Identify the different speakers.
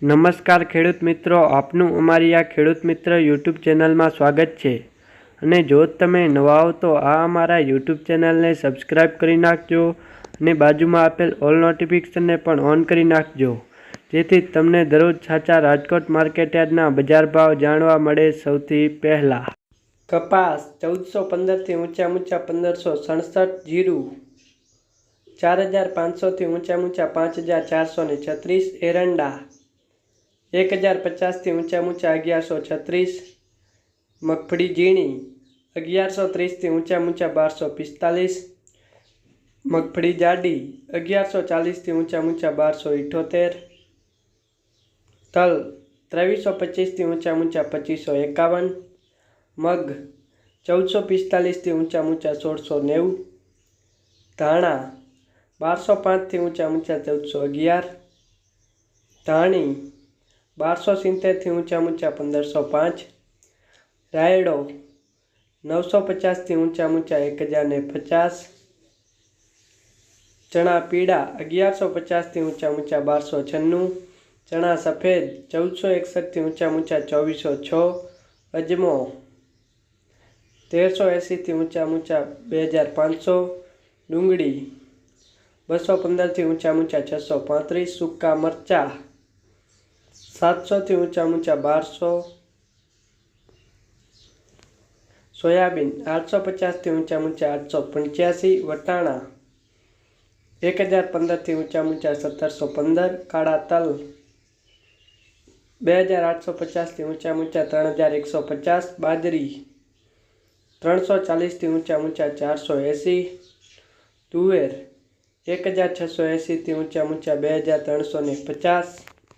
Speaker 1: નમસ્કાર ખેડૂત મિત્રો, આપનું અમારી આ ખેડૂત મિત્ર યુટ્યુબ ચેનલમાં સ્વાગત છે। અને જો તમે નવા હો તો આ અમારા યુટ્યુબ ચેનલને સબસ્ક્રાઈબ કરી નાખજો અને બાજુમાં આપેલ ઓલ નોટિફિકેશનને પણ ઓન કરી નાખજો, જેથી તમને દરરોજ સાચા રાજકોટ માર્કેટયાર્ડના બજાર ભાવ જાણવા મળે સૌથી પહેલાં। કપાસ 1415 થી ઊંચા 1567, જીરું 4500 થી ઊંચા 5436, એરંડા 1050 થી ઊંચા 1136, મગફળી ઝીણી 1130 થી ઊંચા 1245, મગફળી જાડી 1140 થી ઊંચા 1278, તલ 2325 થી ઊંચા 2551, મગ 1445 થી ઊંચા 1690, ધાણા 1205 થી ઊંચા 1411, ધાણી 1270 થી ઊંચા 1505, રાયડો 950 થી ઊંચા 1050, ચણા પીળા 1150 થી ઊંચા 1296, ચણા સફેદ 1461 થી ઊંચા 2406, અજમો 1380 થી ઊંચા 2500, ડુંગળી 215 થી ઊંચા 635, સૂકા મરચા 700 થી ઊંચા 1200, સોયાબીન 850 થી ઊંચા 885, વટાણા 1015 થી ઊંચા 1715, કાળા તલ 2850 થી ઊંચા 3150, બાજરી 340 થી ઊંચા 480, તુવેર 1680 થી ઊંચા 2350,